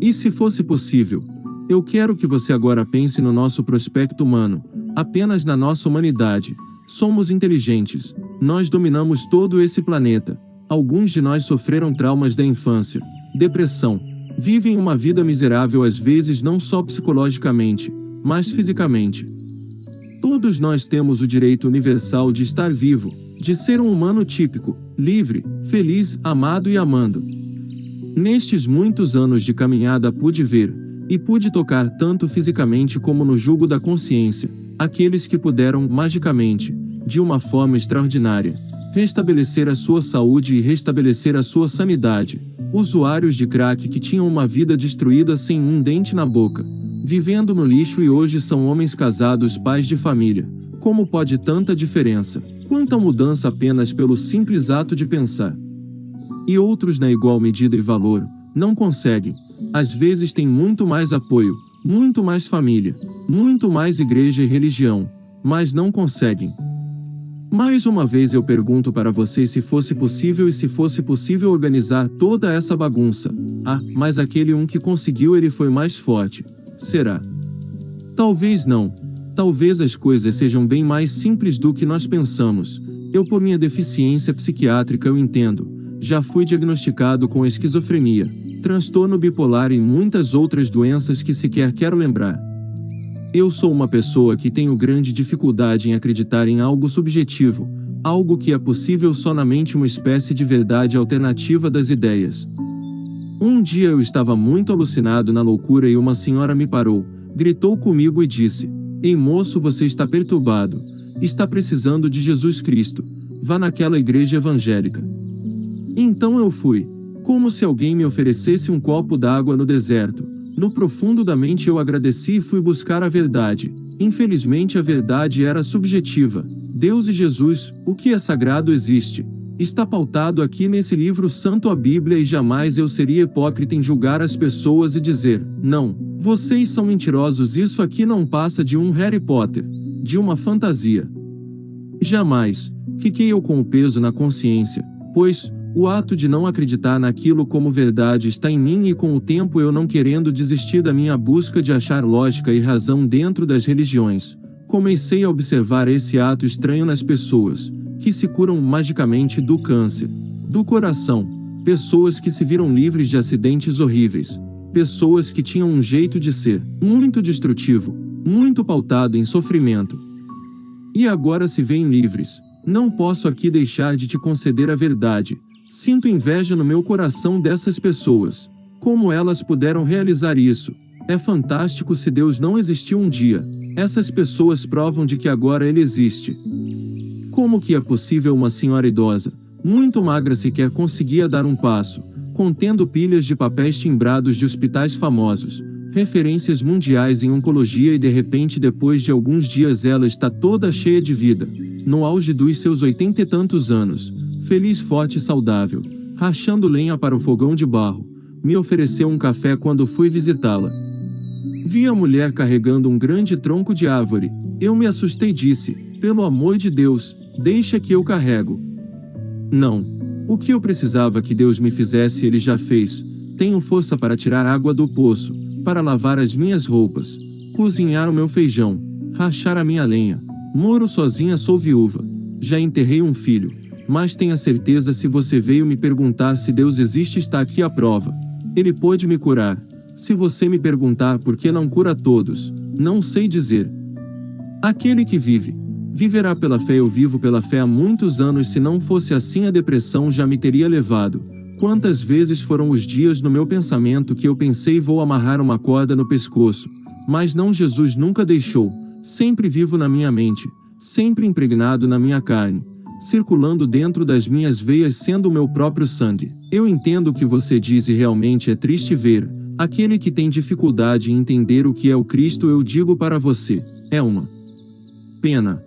E se fosse possível? Eu quero que você agora pense no nosso prospecto humano, apenas na nossa humanidade. Somos inteligentes, nós dominamos todo esse planeta. Alguns de nós sofreram traumas da infância, depressão, vivem uma vida miserável às vezes não só psicologicamente, mas fisicamente. Todos nós temos o direito universal de estar vivo, de ser um humano típico, livre, feliz, amado e amando. Nestes muitos anos de caminhada pude ver, e pude tocar tanto fisicamente como no jugo da consciência, aqueles que puderam, magicamente, de uma forma extraordinária, restabelecer a sua saúde e restabelecer a sua sanidade. Usuários de crack que tinham uma vida destruída sem um dente na boca, vivendo no lixo e hoje são homens casados, pais de família. Como pode tanta diferença? Quanta mudança apenas pelo simples ato de pensar. E outros na igual medida e valor, não conseguem. Às vezes têm muito mais apoio, muito mais família, muito mais igreja e religião, mas não conseguem. Mais uma vez eu pergunto para você se fosse possível e se fosse possível organizar toda essa bagunça. Ah, mas aquele que conseguiu ele foi mais forte. Será? Talvez não. Talvez as coisas sejam bem mais simples do que nós pensamos. Eu por minha deficiência psiquiátrica eu entendo. Já fui diagnosticado com esquizofrenia, transtorno bipolar e muitas outras doenças que sequer quero lembrar. Eu sou uma pessoa que tenho grande dificuldade em acreditar em algo subjetivo, algo que é possível só na mente, uma espécie de verdade alternativa das ideias. Um dia eu estava muito alucinado na loucura e uma senhora me parou, gritou comigo e disse: "Ei moço, você está perturbado, está precisando de Jesus Cristo, vá naquela igreja evangélica." Então eu fui, como se alguém me oferecesse um copo d'água no deserto. No profundo da mente eu agradeci e fui buscar a verdade. Infelizmente a verdade era subjetiva. Deus e Jesus, o que é sagrado existe. Está pautado aqui nesse livro santo, a Bíblia, e jamais eu seria hipócrita em julgar as pessoas e dizer: "Não, vocês são mentirosos, isso aqui não passa de um Harry Potter, de uma fantasia." Jamais. Fiquei eu com o peso na consciência, pois o ato de não acreditar naquilo como verdade está em mim, e com o tempo eu não querendo desistir da minha busca de achar lógica e razão dentro das religiões, comecei a observar esse ato estranho nas pessoas, que se curam magicamente do câncer, do coração, pessoas que se viram livres de acidentes horríveis, pessoas que tinham um jeito de ser muito destrutivo, muito pautado em sofrimento. E agora se veem livres. Não posso aqui deixar de te conceder a verdade. Sinto inveja no meu coração dessas pessoas. Como elas puderam realizar isso? É fantástico. Se Deus não existiu um dia, essas pessoas provam de que agora Ele existe. Como que é possível uma senhora idosa, muito magra, sequer conseguia dar um passo, contendo pilhas de papéis timbrados de hospitais famosos, referências mundiais em oncologia, e de repente depois de alguns dias ela está toda cheia de vida, no auge dos seus 80 e tantos anos, feliz, forte e saudável, rachando lenha para o fogão de barro. Me ofereceu um café quando fui visitá-la. Vi a mulher carregando um grande tronco de árvore. Eu me assustei e disse: "Pelo amor de Deus, deixa que eu carrego." Não. O que eu precisava que Deus me fizesse Ele já fez. Tenho força para tirar água do poço, para lavar as minhas roupas, cozinhar o meu feijão, rachar a minha lenha. Moro sozinha, sou viúva. Já enterrei um filho. Mas tenha certeza, se você veio me perguntar se Deus existe, está aqui a prova. Ele pôde me curar. Se você me perguntar por que não cura todos, não sei dizer. Aquele que vive, viverá pela fé. Eu vivo pela fé há muitos anos. Se não fosse assim, a depressão já me teria levado. Quantas vezes foram os dias no meu pensamento que eu pensei: vou amarrar uma corda no pescoço. Mas não, Jesus nunca deixou. Sempre vivo na minha mente, sempre impregnado na minha carne, circulando dentro das minhas veias, sendo o meu próprio sangue. Eu entendo o que você diz e realmente é triste ver aquele que tem dificuldade em entender o que é o Cristo. Eu digo para você, é uma pena.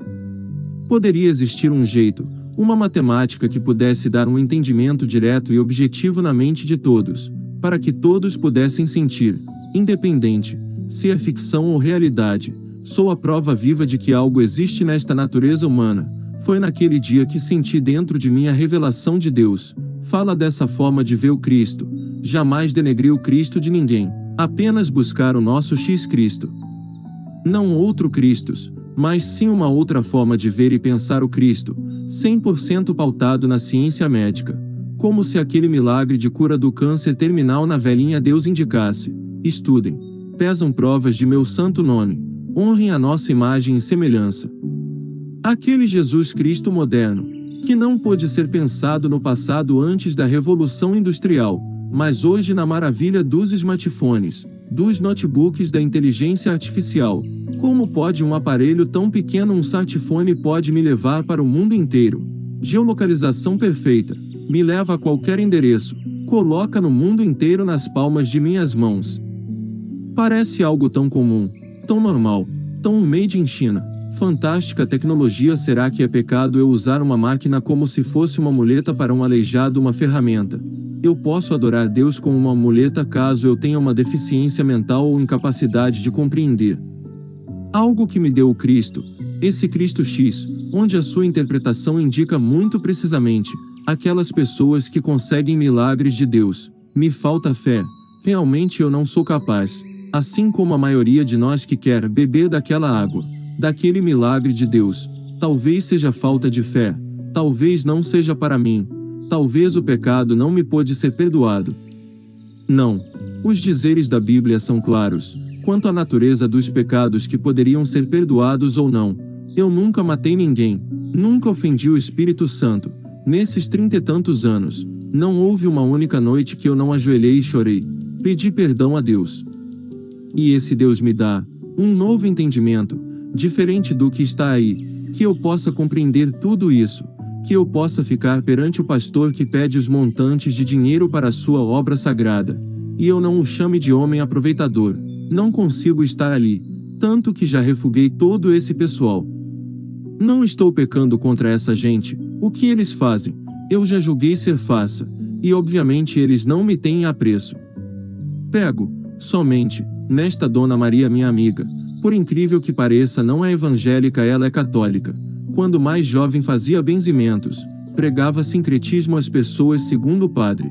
Poderia existir um jeito, uma matemática que pudesse dar um entendimento direto e objetivo na mente de todos, para que todos pudessem sentir, independente se é ficção ou realidade. Sou a prova viva de que algo existe nesta natureza humana. Foi naquele dia que senti dentro de mim a revelação de Deus. Fala dessa forma de ver o Cristo. Jamais denegrei o Cristo de ninguém. Apenas buscar o nosso X Cristo. Não outro Cristos, mas sim uma outra forma de ver e pensar o Cristo, 100% pautado na ciência médica. Como se aquele milagre de cura do câncer terminal na velhinha Deus indicasse: estudem, pesam provas de meu santo nome, honrem a nossa imagem e semelhança. Aquele Jesus Cristo moderno, que não pôde ser pensado no passado antes da Revolução Industrial, mas hoje na maravilha dos smartphones, dos notebooks da inteligência artificial. Como pode um aparelho tão pequeno, um smartphone pode me levar para o mundo inteiro? Geolocalização perfeita, me leva a qualquer endereço, coloca no mundo inteiro nas palmas de minhas mãos. Parece algo tão comum, tão normal, tão made in China. Fantástica tecnologia. Será que é pecado eu usar uma máquina como se fosse uma muleta para um aleijado, uma ferramenta? Eu posso adorar Deus com uma muleta caso eu tenha uma deficiência mental ou incapacidade de compreender. Algo que me deu o Cristo, esse Cristo X, onde a sua interpretação indica muito precisamente aquelas pessoas que conseguem milagres de Deus. Me falta fé, realmente eu não sou capaz, assim como a maioria de nós que quer beber daquela água, daquele milagre de Deus. Talvez seja falta de fé, talvez não seja para mim, talvez o pecado não me pôde ser perdoado. Não, os dizeres da Bíblia são claros quanto à natureza dos pecados que poderiam ser perdoados ou não. Eu nunca matei ninguém, nunca ofendi o Espírito Santo. Nesses 30 e tantos anos, não houve uma única noite que eu não ajoelhei e chorei, pedi perdão a Deus. E esse Deus me dá um novo entendimento, diferente do que está aí, que eu possa compreender tudo isso, que eu possa ficar perante o pastor que pede os montantes de dinheiro para a sua obra sagrada, e eu não o chame de homem aproveitador. Não consigo estar ali, tanto que já refuguei todo esse pessoal. Não estou pecando contra essa gente, o que eles fazem, eu já julguei ser farsa, e obviamente eles não me têm apreço. Pego, somente, nesta Dona Maria, minha amiga, por incrível que pareça não é evangélica, ela é católica. Quando mais jovem fazia benzimentos, pregava sincretismo às pessoas segundo o padre.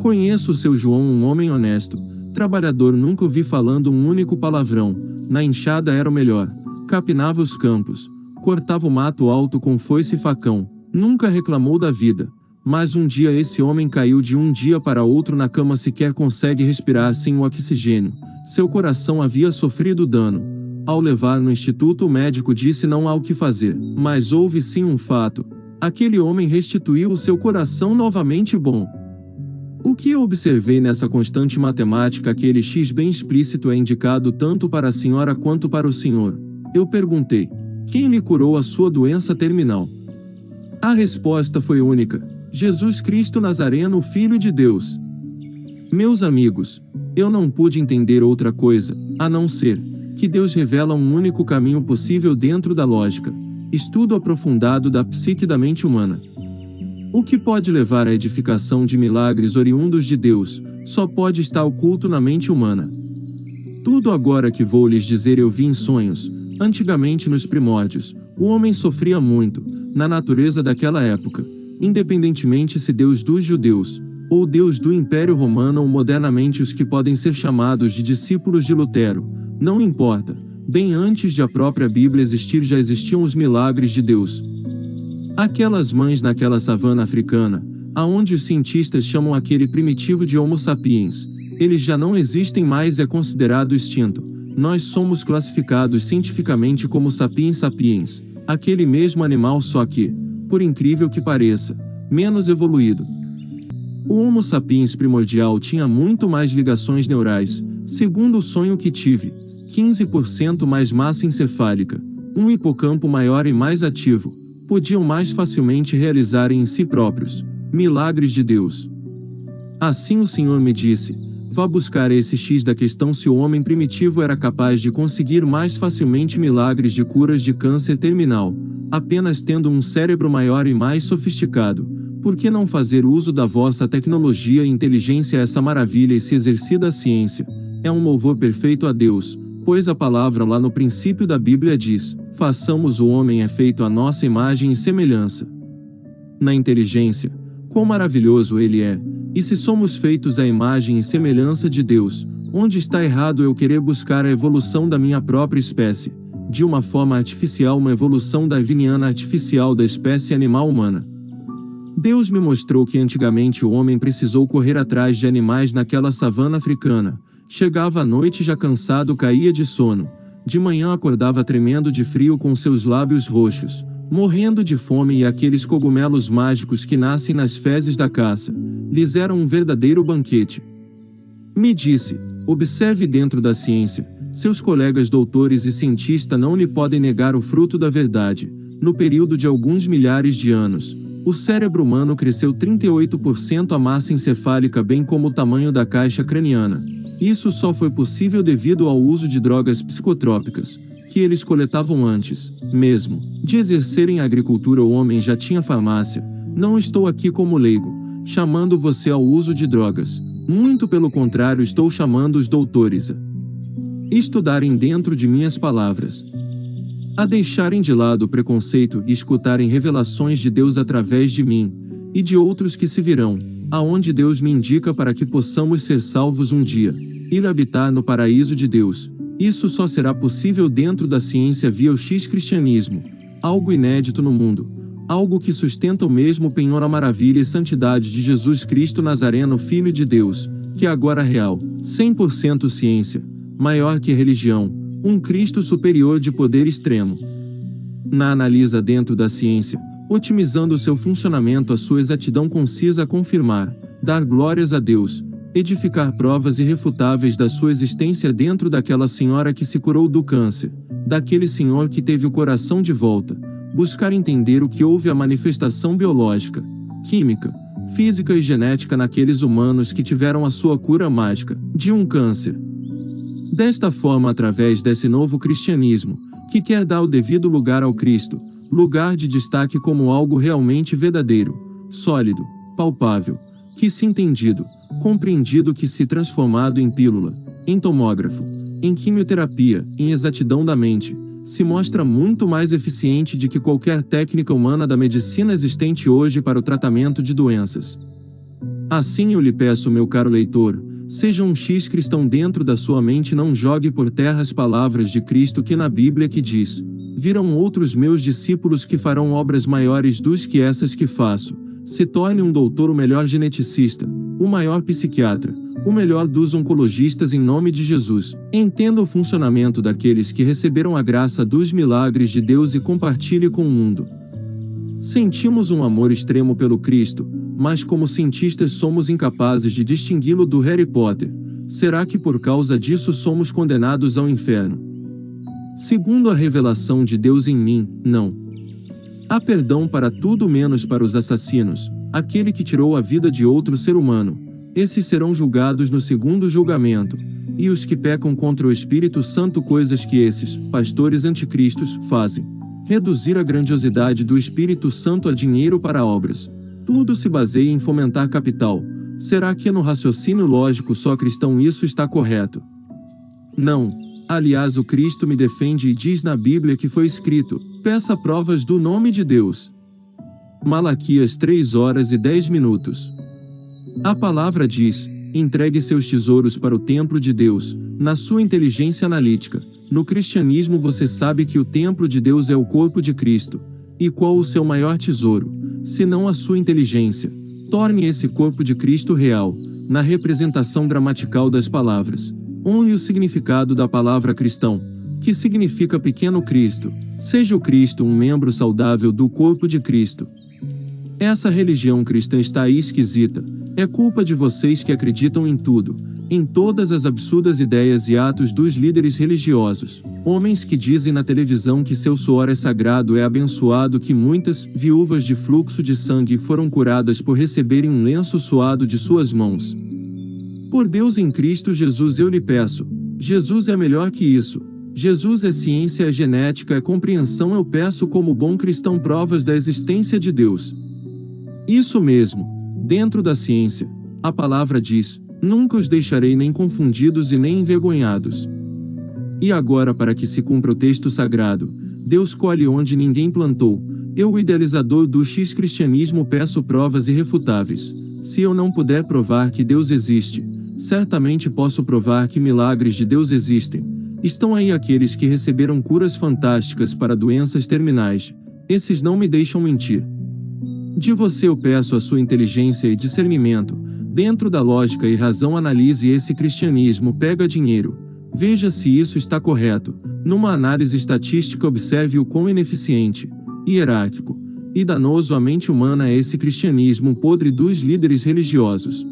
Conheço o seu João, um homem honesto, trabalhador, nunca ouvi falando um único palavrão, na enxada era o melhor, capinava os campos, cortava o mato alto com foice e facão, nunca reclamou da vida. Mas um dia esse homem caiu de um dia para outro na cama, sequer consegue respirar sem o oxigênio, seu coração havia sofrido dano. Ao levar no instituto o médico disse não há o que fazer, mas houve sim um fato, aquele homem restituiu o seu coração novamente bom. O que eu observei nessa constante matemática, aquele X bem explícito é indicado tanto para a senhora quanto para o senhor. Eu perguntei, quem lhe curou a sua doença terminal? A resposta foi única, Jesus Cristo Nazareno, Filho de Deus. Meus amigos, eu não pude entender outra coisa, a não ser que Deus revela um único caminho possível dentro da lógica, estudo aprofundado da psique da mente humana. O que pode levar à edificação de milagres oriundos de Deus, só pode estar oculto na mente humana. Tudo agora que vou lhes dizer eu vi em sonhos. Antigamente, nos primórdios, o homem sofria muito, na natureza daquela época, independentemente se Deus dos judeus, ou Deus do Império Romano, ou modernamente os que podem ser chamados de discípulos de Lutero, não importa, bem antes de a própria Bíblia existir já existiam os milagres de Deus. Aquelas mães naquela savana africana, aonde os cientistas chamam aquele primitivo de Homo sapiens, eles já não existem mais, é considerado extinto. Nós somos classificados cientificamente como sapiens sapiens, aquele mesmo animal, só que, por incrível que pareça, menos evoluído. O Homo sapiens primordial tinha muito mais ligações neurais, segundo o sonho que tive, 15% mais massa encefálica, um hipocampo maior e mais ativo, podiam mais facilmente realizar em si próprios milagres de Deus. Assim o Senhor me disse, vá buscar esse X da questão, se o homem primitivo era capaz de conseguir mais facilmente milagres de curas de câncer terminal, apenas tendo um cérebro maior e mais sofisticado, por que não fazer uso da vossa tecnologia e inteligência, essa maravilha, e se exercida a ciência? É um louvor perfeito a Deus, pois a palavra lá no princípio da Bíblia diz, façamos o homem é feito à nossa imagem e semelhança. Na inteligência, quão maravilhoso ele é, e se somos feitos à imagem e semelhança de Deus, Onde está errado eu querer buscar a evolução da minha própria espécie, de uma forma artificial, uma evolução darwiniana artificial da espécie animal humana? Deus me mostrou que antigamente o homem precisou correr atrás de animais naquela savana africana. Chegava à noite já cansado, caía de sono. De manhã acordava tremendo de frio com seus lábios roxos, morrendo de fome, e aqueles cogumelos mágicos que nascem nas fezes da caça lhes eram um verdadeiro banquete. Me disse: observe dentro da ciência. Seus colegas doutores e cientistas não lhe podem negar o fruto da verdade. No período de alguns milhares de anos, o cérebro humano cresceu 38%, a massa encefálica bem como o tamanho da caixa craniana. Isso só foi possível devido ao uso de drogas psicotrópicas, que eles coletavam antes mesmo de exercerem a agricultura. O homem já tinha farmácia. Não estou aqui como leigo, chamando você ao uso de drogas. Muito pelo contrário, estou chamando os doutores a estudarem dentro de minhas palavras, a deixarem de lado o preconceito e escutarem revelações de Deus através de mim e de outros que se virão, aonde Deus me indica para que possamos ser salvos um dia, ir habitar no paraíso de Deus. Isso só será possível dentro da ciência via o X-cristianismo, algo inédito no mundo, algo que sustenta o mesmo penhor, a maravilha e santidade de Jesus Cristo Nazareno, Filho de Deus, que é agora real, 100% ciência, maior que religião, um Cristo superior de poder extremo. Na analisa dentro da ciência, otimizando seu funcionamento, a sua exatidão concisa, a confirmar, dar glórias a Deus, edificar provas irrefutáveis da sua existência dentro daquela senhora que se curou do câncer, daquele senhor que teve o coração de volta, buscar entender o que houve, a manifestação biológica, química, física e genética naqueles humanos que tiveram a sua cura mágica de um câncer. Desta forma, através desse novo cristianismo, que quer dar o devido lugar ao Cristo, lugar de destaque como algo realmente verdadeiro, sólido, palpável, que se entendido, compreendido, que se transformado em pílula, em tomógrafo, em quimioterapia, em exatidão da mente, se mostra muito mais eficiente de que qualquer técnica humana da medicina existente hoje para o tratamento de doenças. Assim eu lhe peço, meu caro leitor, seja um X-cristão dentro da sua mente, não jogue por terra as palavras de Cristo que na Bíblia que diz: virão outros meus discípulos que farão obras maiores dos que essas que faço. Se torne um doutor, o melhor geneticista, o maior psiquiatra, o melhor dos oncologistas em nome de Jesus. Entenda o funcionamento daqueles que receberam a graça dos milagres de Deus e compartilhe com o mundo. Sentimos um amor extremo pelo Cristo, mas como cientistas somos incapazes de distingui-lo do Harry Potter. Será que por causa disso somos condenados ao inferno? Segundo a revelação de Deus em mim, não. Há perdão para tudo menos para os assassinos, aquele que tirou a vida de outro ser humano. Esses serão julgados no segundo julgamento. E os que pecam contra o Espírito Santo, coisas que esses pastores anticristos fazem. Reduzir a grandiosidade do Espírito Santo a dinheiro para obras. Tudo se baseia em fomentar capital. Será que no raciocínio lógico só cristão isso está correto? Não. Aliás, o Cristo me defende e diz na Bíblia que foi escrito: peça provas do nome de Deus. Malaquias 3:10. A palavra diz: entregue seus tesouros para o templo de Deus, na sua inteligência analítica. No cristianismo você sabe que o templo de Deus é o corpo de Cristo. E qual o seu maior tesouro, se não a sua inteligência? Torne esse corpo de Cristo real, na representação gramatical das palavras. Honre o significado da palavra cristão, que significa pequeno Cristo. Seja o Cristo um membro saudável do corpo de Cristo. Essa religião cristã está aí esquisita. É culpa de vocês que acreditam em tudo, em todas as absurdas ideias e atos dos líderes religiosos. Homens que dizem na televisão que seu suor é sagrado, é abençoado, que muitas viúvas de fluxo de sangue foram curadas por receberem um lenço suado de suas mãos. Por Deus, em Cristo Jesus eu lhe peço, Jesus é melhor que isso. Jesus é ciência, é genética, é compreensão. Eu peço como bom cristão provas da existência de Deus. Isso mesmo, dentro da ciência, a palavra diz: nunca os deixarei nem confundidos e nem envergonhados. E agora, para que se cumpra o texto sagrado, Deus colhe onde ninguém plantou. Eu, o idealizador do X-cristianismo, peço provas irrefutáveis. Se eu não puder provar que Deus existe, Certamente posso provar que milagres de Deus existem. Estão aí aqueles que receberam curas fantásticas para doenças terminais. Esses não me deixam mentir. De você eu peço a sua inteligência e discernimento. Dentro da lógica e razão analise esse cristianismo pega dinheiro. Veja se isso está correto. Numa análise estatística observe o quão ineficiente, hierárquico e danoso a mente humana é esse cristianismo podre dos líderes religiosos.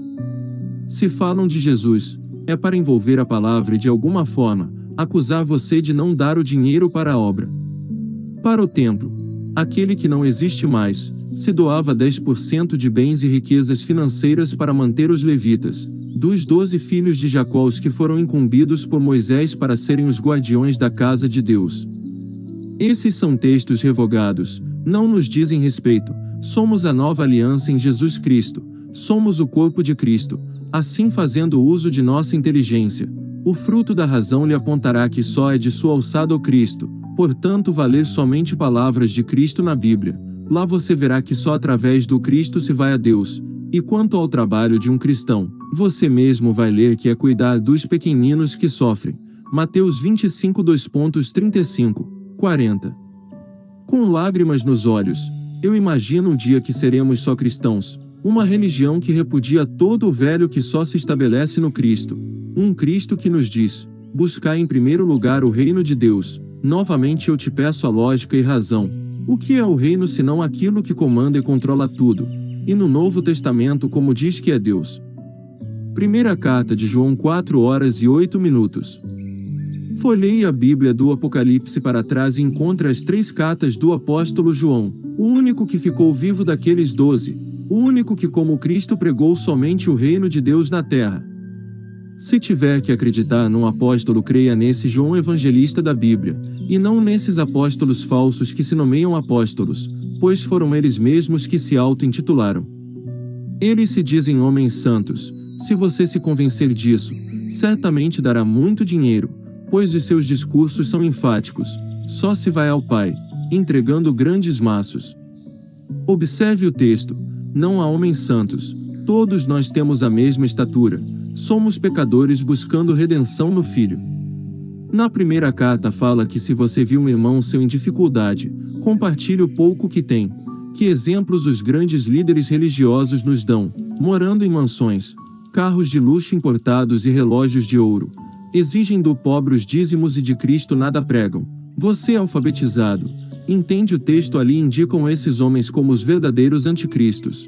Se falam de Jesus, é para envolver a palavra e de alguma forma, acusar você de não dar o dinheiro para a obra. Para o templo, aquele que não existe mais, se doava 10% de bens e riquezas financeiras para manter os levitas, dos 12 filhos de Jacó os que foram incumbidos por Moisés para serem os guardiões da casa de Deus. Esses são textos revogados, não nos dizem respeito. Somos a nova aliança em Jesus Cristo, somos o corpo de Cristo, assim fazendo uso de nossa inteligência. O fruto da razão lhe apontará que só é de sua alçada o Cristo, portanto valer somente palavras de Cristo na Bíblia. Lá você verá que só através do Cristo se vai a Deus. E quanto ao trabalho de um cristão, você mesmo vai ler que é cuidar dos pequeninos que sofrem. Mateus 25 2.35, 40. Com lágrimas nos olhos, eu imagino um dia que seremos só cristãos, uma religião que repudia todo o velho que só se estabelece no Cristo. Um Cristo que nos diz, buscar em primeiro lugar o reino de Deus. Novamente eu te peço a lógica e razão. O que é o reino senão aquilo que comanda e controla tudo? E no Novo Testamento como diz que é Deus? Primeira carta de João 4h08. Folheie a Bíblia do Apocalipse para trás e encontre as 3 cartas do apóstolo João, o único que ficou vivo daqueles 12, o único que como Cristo pregou somente o reino de Deus na terra. Se tiver que acreditar num apóstolo, creia nesse João evangelista da Bíblia, e não nesses apóstolos falsos que se nomeiam apóstolos, pois foram eles mesmos que se auto-intitularam. Eles se dizem homens santos. Se você se convencer disso, certamente dará muito dinheiro, pois os seus discursos são enfáticos. Só se vai ao Pai, entregando grandes maços. Observe o texto. Não há homens santos. Todos nós temos a mesma estatura. Somos pecadores buscando redenção no Filho. Na primeira carta fala que se você viu um irmão seu em dificuldade, compartilhe o pouco que tem. Que exemplos os grandes líderes religiosos nos dão, morando em mansões, carros de luxo importados e relógios de ouro. Exigem do pobre os dízimos e de Cristo nada pregam. Você é alfabetizado, entende o texto ali indicam esses homens como os verdadeiros anticristos.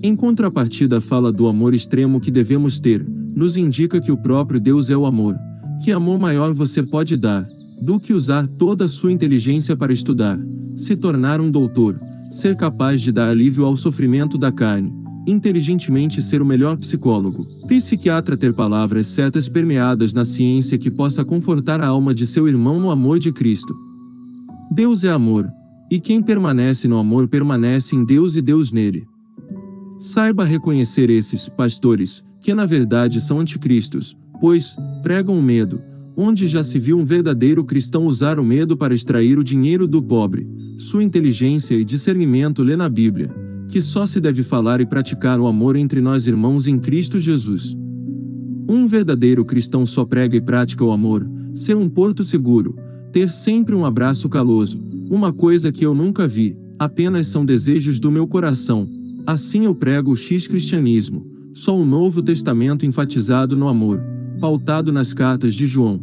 Em contrapartida fala do amor extremo que devemos ter, nos indica que o próprio Deus é o amor. Que amor maior você pode dar, do que usar toda a sua inteligência para estudar, se tornar um doutor, ser capaz de dar alívio ao sofrimento da carne, inteligentemente ser o melhor psicólogo, psiquiatra, ter palavras certas permeadas na ciência que possa confortar a alma de seu irmão no amor de Cristo. Deus é amor, e quem permanece no amor permanece em Deus e Deus nele. Saiba reconhecer esses pastores, que na verdade são anticristos, pois pregam o medo, onde já se viu um verdadeiro cristão usar o medo para extrair o dinheiro do pobre. Sua inteligência e discernimento lê na Bíblia, que só se deve falar e praticar o amor entre nós irmãos em Cristo Jesus. Um verdadeiro cristão só prega e pratica o amor, ser um porto seguro, ter sempre um abraço caloso, uma coisa que eu nunca vi, apenas são desejos do meu coração. Assim eu prego o X-cristianismo, só o Novo Testamento enfatizado no amor, pautado nas cartas de João.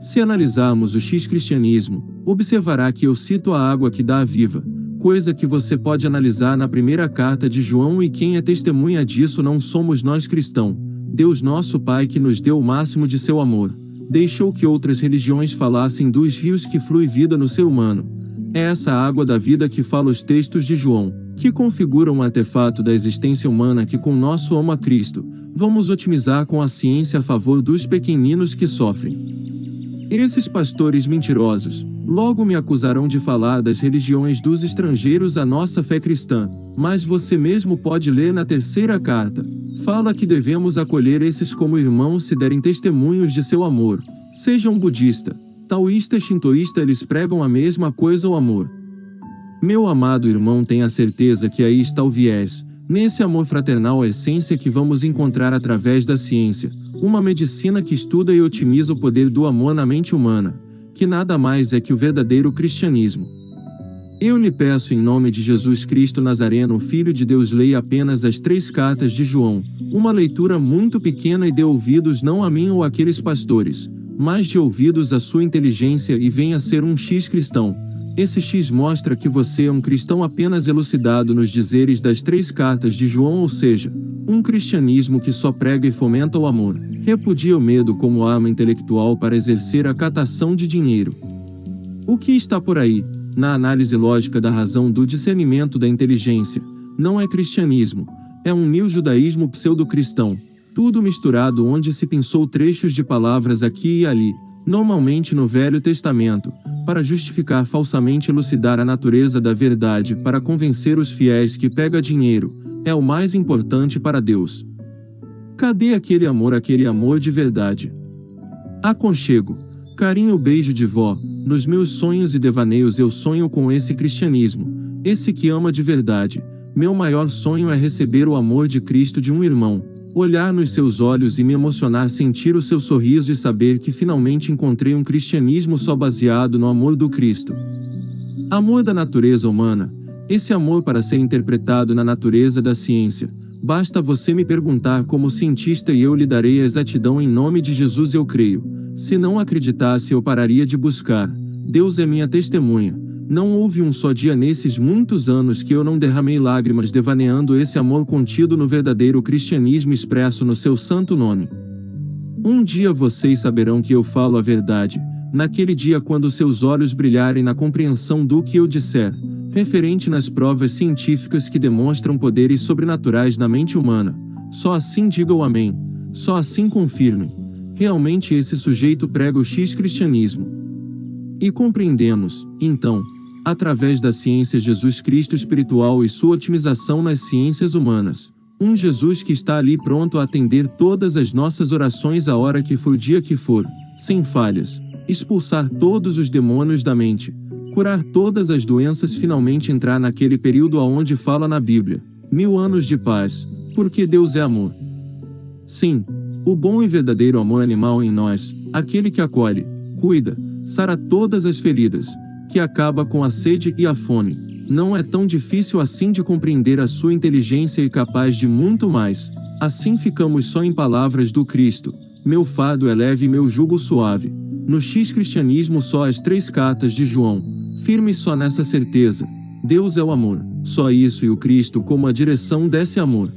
Se analisarmos o X-cristianismo, observará que eu cito a água que dá a viva, coisa que você pode analisar na primeira carta de João, e quem é testemunha disso não somos nós cristãos. Deus nosso Pai que nos deu o máximo de seu amor, deixou que outras religiões falassem dos rios que flui vida no ser humano. É essa água da vida que fala os textos de João, que configuram um artefato da existência humana que com nosso amor a Cristo, vamos otimizar com a ciência a favor dos pequeninos que sofrem. Esses pastores mentirosos, logo me acusarão de falar das religiões dos estrangeiros à nossa fé cristã, mas você mesmo pode ler na terceira carta. Fala que devemos acolher esses como irmãos se derem testemunhos de seu amor. Sejam budista, taoísta, shintoísta, eles pregam a mesma coisa, o amor. Meu amado irmão, tenha certeza que aí está o viés. Nesse amor fraternal a essência que vamos encontrar através da ciência, uma medicina que estuda e otimiza o poder do amor na mente humana, que nada mais é que o verdadeiro cristianismo. Eu lhe peço em nome de Jesus Cristo Nazareno, Filho de Deus, leia apenas as 3 cartas de João, uma leitura muito pequena, e dê ouvidos não a mim ou àqueles pastores, mas de ouvidos à sua inteligência, e venha ser um X cristão. Esse X mostra que você é um cristão apenas elucidado nos dizeres das 3 cartas de João, ou seja, um cristianismo que só prega e fomenta o amor, repudia o medo como arma intelectual para exercer a catação de dinheiro. O que está por aí, na análise lógica da razão, do discernimento da inteligência, não é cristianismo, é um neo-judaísmo pseudo-cristão, tudo misturado, onde se pensou trechos de palavras aqui e ali, normalmente no Velho Testamento, para justificar falsamente elucidar a natureza da verdade, para convencer os fiéis que pega dinheiro é o mais importante para Deus. Cadê aquele amor de verdade? Aconchego, carinho, beijo de vó. Nos meus sonhos e devaneios eu sonho com esse cristianismo, esse que ama de verdade. Meu maior sonho é receber o amor de Cristo de um irmão, olhar nos seus olhos e me emocionar, sentir o seu sorriso e saber que finalmente encontrei um cristianismo só baseado no amor do Cristo. Amor da natureza humana. Esse amor, para ser interpretado na natureza da ciência, basta você me perguntar como cientista e eu lhe darei a exatidão em nome de Jesus. Eu creio. Se não acreditasse eu pararia de buscar. Deus é minha testemunha. Não houve um só dia nesses muitos anos que eu não derramei lágrimas devaneando esse amor contido no verdadeiro cristianismo expresso no seu santo nome. Um dia vocês saberão que eu falo a verdade, naquele dia quando seus olhos brilharem na compreensão do que eu disser, referente nas provas científicas que demonstram poderes sobrenaturais na mente humana. Só assim diga o amém, só assim confirme. Realmente esse sujeito prega o X-cristianismo. E compreendemos, então, através da ciência Jesus Cristo espiritual e sua otimização nas ciências humanas, um Jesus que está ali pronto a atender todas as nossas orações a hora que for, o dia que for, sem falhas, expulsar todos os demônios da mente, curar todas as doenças, finalmente entrar naquele período aonde fala na Bíblia, 1000 anos de paz, porque Deus é amor. Sim, o bom e verdadeiro amor animal em nós, aquele que acolhe, cuida, sara todas as feridas, que acaba com a sede e a fome, não é tão difícil assim de compreender a sua inteligência e capaz de muito mais. Assim ficamos só em palavras do Cristo, meu fardo é leve e meu jugo suave. No X-cristianismo só as 3 cartas de João, firme só nessa certeza, Deus é o amor, só isso, e o Cristo como a direção desse amor.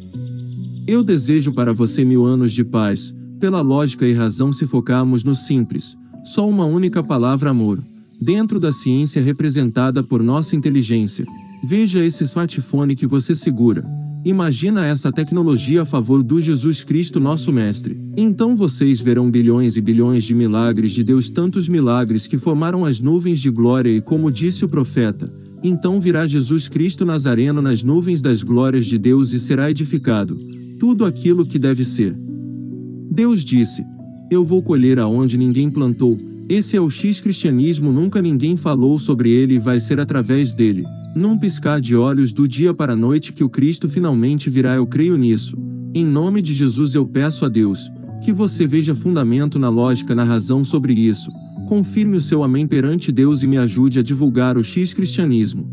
Eu desejo para você 1000 anos de paz, pela lógica e razão se focarmos no simples, só uma única palavra amor, dentro da ciência representada por nossa inteligência. Veja esse smartphone que você segura. Imagina essa tecnologia a favor do Jesus Cristo nosso Mestre. Então vocês verão bilhões e bilhões de milagres de Deus, tantos milagres que formaram as nuvens de glória, e como disse o profeta, então virá Jesus Cristo Nazareno nas nuvens das glórias de Deus e será edificado tudo aquilo que deve ser. Deus disse, eu vou colher aonde ninguém plantou. Esse é o X-cristianismo, nunca ninguém falou sobre ele e vai ser através dele, num piscar de olhos, do dia para a noite, que o Cristo finalmente virá. Eu creio nisso. Em nome de Jesus eu peço a Deus, que você veja fundamento na lógica, na razão sobre isso, confirme o seu amém perante Deus e me ajude a divulgar o X-cristianismo.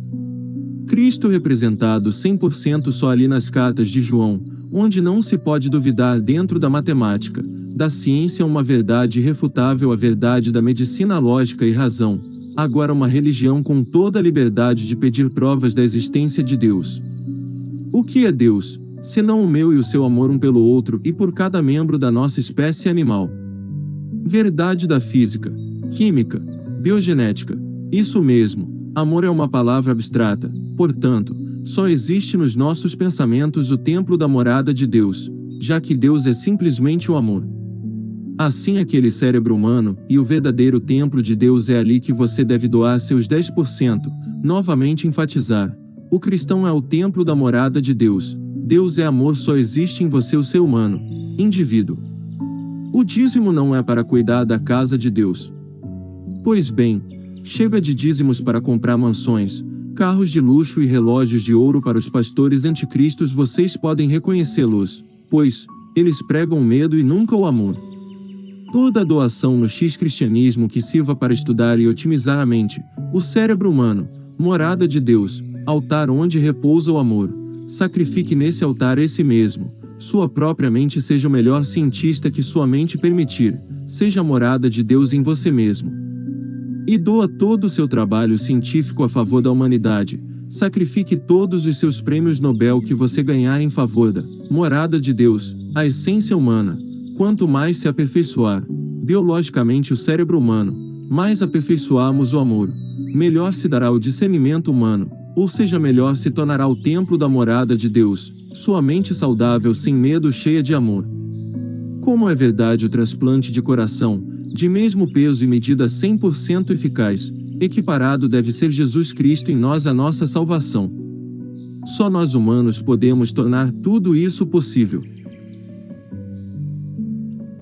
Cristo representado 100% só ali nas cartas de João, onde não se pode duvidar dentro da matemática, da ciência, uma verdade irrefutável, a verdade da medicina, lógica e razão. Agora uma religião com toda a liberdade de pedir provas da existência de Deus. O que é Deus, senão o meu e o seu amor um pelo outro e por cada membro da nossa espécie animal? Verdade da física, química, biogenética. Isso mesmo, amor é uma palavra abstrata, portanto, só existe nos nossos pensamentos o templo da morada de Deus, já que Deus é simplesmente o amor. Assim, aquele cérebro humano, e o verdadeiro templo de Deus é ali que você deve doar seus 10%. Novamente enfatizar, o cristão é o templo da morada de Deus. Deus é amor, só existe em você o ser humano, indivíduo. O dízimo não é para cuidar da casa de Deus. Pois bem, chega de dízimos para comprar mansões, Carros de luxo e relógios de ouro para os pastores anticristos, vocês podem reconhecê-los, pois eles pregam o medo e nunca o amor. Toda doação no X-cristianismo que sirva para estudar e otimizar a mente, o cérebro humano, morada de Deus, altar onde repousa o amor, sacrifique nesse altar esse mesmo, sua própria mente, seja o melhor cientista que sua mente permitir, seja a morada de Deus em você mesmo. E doa todo o seu trabalho científico a favor da humanidade, sacrifique todos os seus prêmios Nobel que você ganhar em favor da morada de Deus, a essência humana. Quanto mais se aperfeiçoar, biologicamente o cérebro humano, mais aperfeiçoarmos o amor, melhor se dará o discernimento humano, ou seja, melhor se tornará o templo da morada de Deus, sua mente saudável, sem medo, cheia de amor. Como é verdade o transplante de coração, de mesmo peso e medida 100% eficaz, equiparado deve ser Jesus Cristo em nós, a nossa salvação. Só nós humanos podemos tornar tudo isso possível.